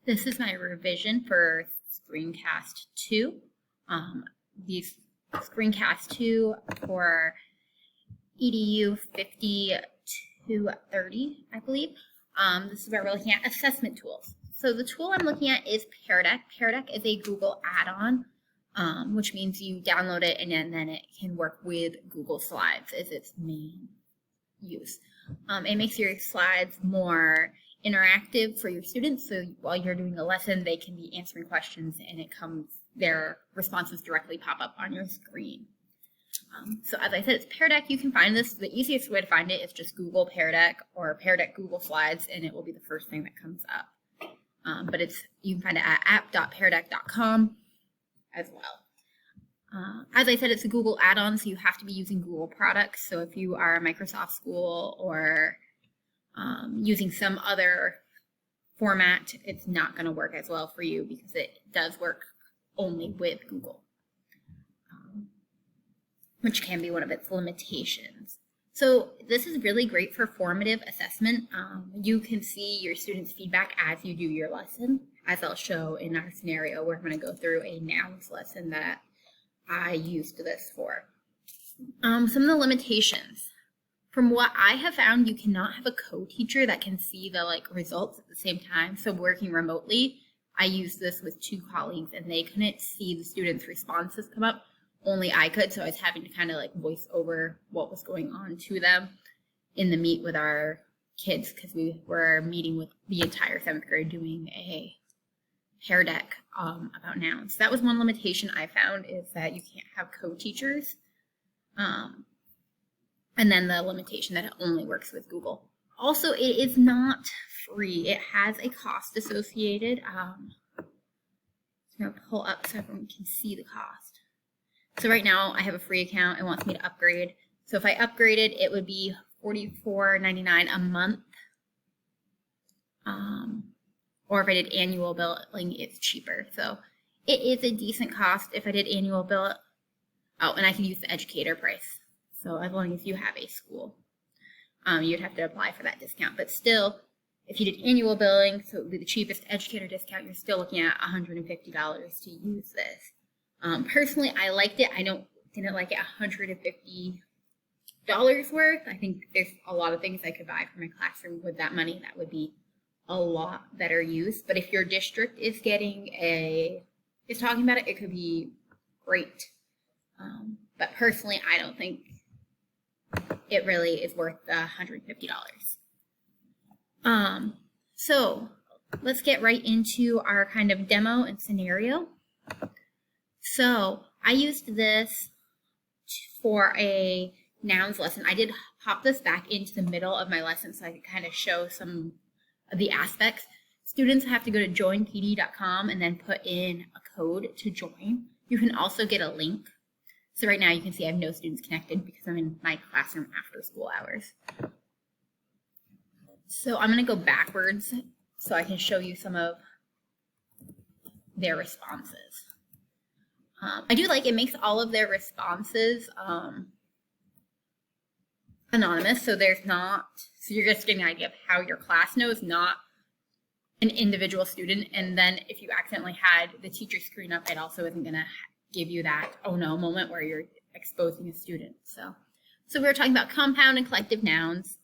This is my revision for Screencast 2. These Screencast 2 for EDU 5230, I believe. This is where we're looking at assessment tools. So the tool I'm looking at is Pear Deck. Pear Deck is a Google add-on, which means you download it and then it can work with Google Slides as its main use. It makes your slides more interactive for your students, so while you're doing a lesson, they can be answering questions and their responses directly pop up on your screen. So as I said, it's Pear Deck. You can find this. The easiest way to find it is just Google Pear Deck or Pear Deck Google Slides, and it will be the first thing that comes up. But you can find it at app.peardeck.com as well. As I said, it's a Google add-on, so you have to be using Google products. So if you are a Microsoft school or using some other format, it's not going to work as well for you because it does work only with Google, which can be one of its limitations. So this is really great for formative assessment. You can see your students' feedback as you do your lesson, as I'll show in our scenario where I'm going to go through a nouns lesson that I used this for. Some of the limitations. From what I have found, you cannot have a co-teacher that can see the results at the same time. So working remotely, I used this with 2 colleagues and they couldn't see the students' responses come up. Only I could, so I was having to kind of voice over what was going on to them in the meet with our kids because we were meeting with the entire 7th grade doing a Pear Deck about nouns. So that was one limitation I found, is that you can't have co-teachers. And then the limitation that it only works with Google. Also, it is not free. It has a cost associated. I'm going to pull up so everyone can see the cost. So right now I have a free account. It wants me to upgrade. So if I upgraded, it would be $44.99 a month. Or if I did annual billing, it's cheaper. So it is a decent cost if I did annual bill. Oh, and I can use the educator price. So as long as you have a school, you'd have to apply for that discount. But still, if you did annual billing, so it would be the cheapest educator discount, you're still looking at $150 to use this. Personally, I liked it. I didn't like it $150 worth. I think there's a lot of things I could buy for my classroom with that money that would be a lot better use. But if your district is talking about it, it could be great. But personally, I don't think it really is worth the $150. So let's get right into our kind of demo and scenario. So I used this for a nouns lesson. I did pop this back into the middle of my lesson so I could kind of show some of the aspects. Students have to go to joinpd.com and then put in a code to join. You can also get a link. So right now you can see I have no students connected because I'm in my classroom after school hours. So I'm going to go backwards so I can show you some of their responses. I do like it makes all of their responses anonymous, so you're just getting an idea of how your class knows, not an individual student. And then if you accidentally had the teacher screen up, it also isn't going to give you that oh no moment where you're exposing a student. So we were talking about compound and collective nouns,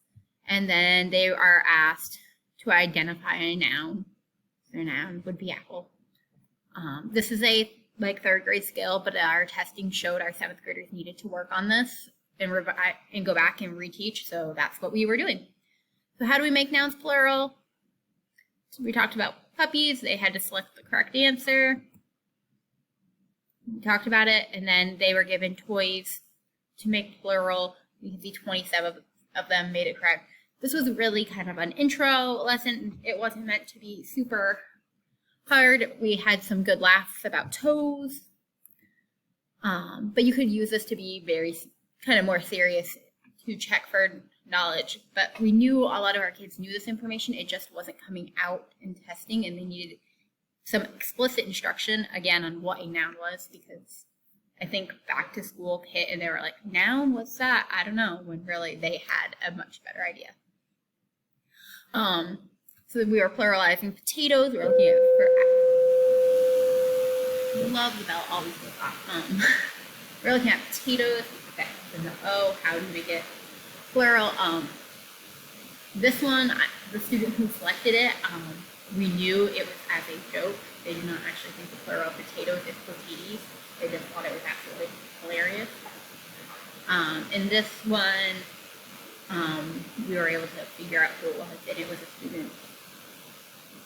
and then they are asked to identify a noun. Their noun would be apple. This is a 3rd grade skill, but our testing showed our 7th graders needed to work on this and go back and reteach, so that's what we were doing. So how do we make nouns plural? So we talked about puppies. They had to select the correct answer. We talked about it, and then they were given toys to make plural. You can see 27 of them made it correct. This was really kind of an intro lesson. It wasn't meant to be super hard. We had some good laughs about toes, but you could use this to be very kind of more serious to check for knowledge. But we knew a lot of our kids knew this information. It just wasn't coming out in testing, and they needed some explicit instruction again on what a noun was, because I think back to school hit and they were like, noun, what's that? I don't know, when really they had a much better idea. So we were pluralizing potatoes. We're looking at, love the bell, always goes off. We're looking at potatoes. Okay, then the O, how do you make it plural? This one, the student who selected it, we knew it was as a joke. They did not actually think the plural of potatoes is potaties. They just thought it was absolutely hilarious. In this one, we were able to figure out who it was, and it was a student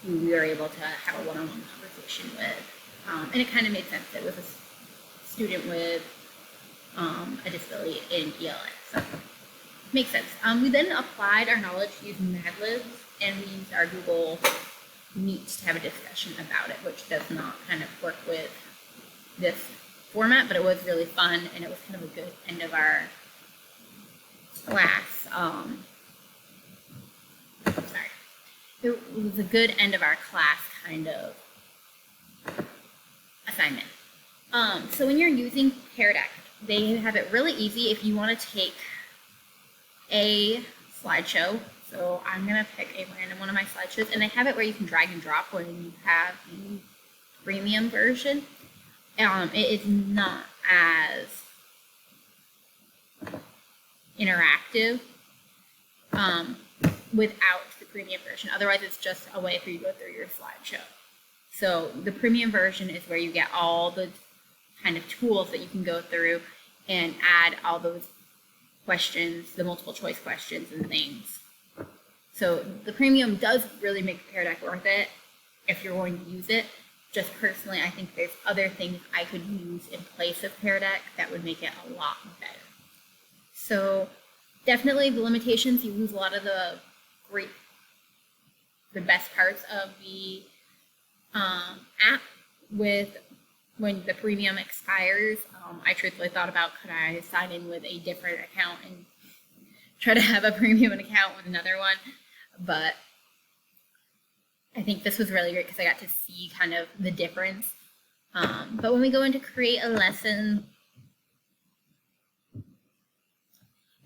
who we were able to have a one-on-one conversation with. And it kind of made sense. It was a student with a disability in ELA. So makes sense. We then applied our knowledge using Mad Libs, and we used our Google Meet to have a discussion about it, which does not kind of work with this format, but it was really fun, and it was kind of a good end of our class. It was a good end of our class kind of assignment. So when you're using Pear Deck, they have it really easy if you want to take a slideshow. So I'm going to pick a random one of my slideshows, and they have it where you can drag and drop when you have the premium version. It is not as interactive without the premium version. Otherwise, it's just a way for you to go through your slideshow. So the premium version is where you get all the kind of tools that you can go through and add all those questions, the multiple choice questions and things. So the premium does really make the Pear Deck worth it if you're going to use it. Just personally, I think there's other things I could use in place of Pear Deck that would make it a lot better. So definitely the limitations, you lose a lot of the best parts of the app with when the premium expires. I truthfully thought about, could I sign in with a different account and try to have a premium account with another one, but I think this was really great because I got to see kind of the difference. But when we go into create a lesson,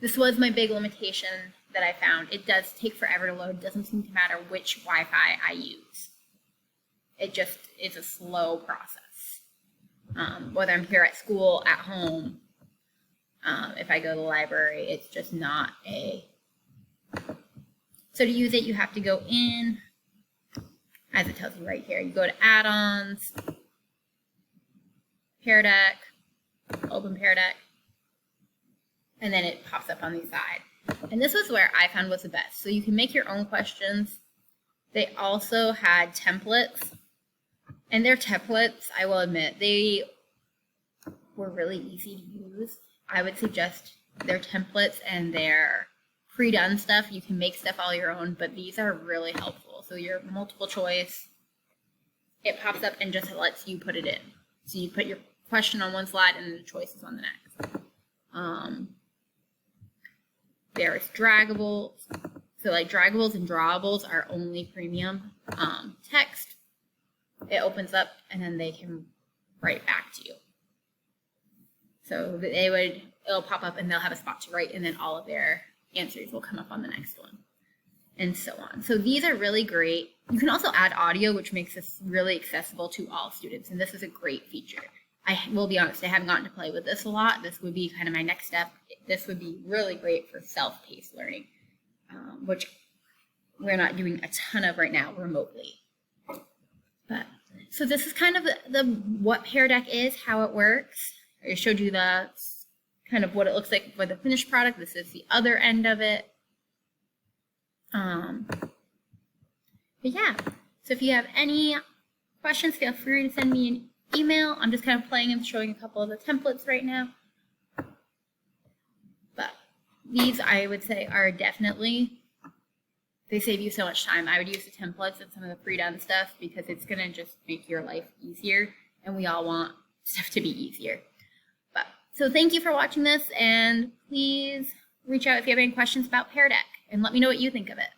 this was my big limitation that I found. It does take forever to load. It doesn't seem to matter which Wi-Fi I use. It just is a slow process. Whether I'm here at school, at home, if I go to the library, it's just not a... So to use it, you have to go in, as it tells you right here. You go to add-ons, Pear Deck, open Pear Deck, and then it pops up on the side. And this was where I found was the best. So you can make your own questions. They also had templates. And their templates, I will admit, they were really easy to use. I would suggest their templates and their pre-done stuff. You can make stuff all your own, but these are really helpful. So your multiple choice, it pops up and just lets you put it in. So you put your question on one slide and then the choices on the next. There's draggables. So like draggables and drawables are only premium text. It opens up and then they can write back to you. So it'll pop up and they'll have a spot to write, and then all of their answers will come up on the next one, and so on. So these are really great. You can also add audio, which makes this really accessible to all students, and this is a great feature. I will be honest, I haven't gotten to play with this a lot. This would be kind of my next step. This would be really great for self-paced learning, which we're not doing a ton of right now remotely. But so this is kind of what Pear Deck is, how it works. I showed you the kind of what it looks like for the finished product. This is the other end of it. But yeah, so if you have any questions, feel free to send me an email. I'm just kind of playing and showing a couple of the templates right now. But these, I would say, are definitely, they save you so much time. I would use the templates and some of the pre-done stuff because it's going to just make your life easier, and we all want stuff to be easier. But so thank you for watching this, and please reach out if you have any questions about Pear Deck and let me know what you think of it.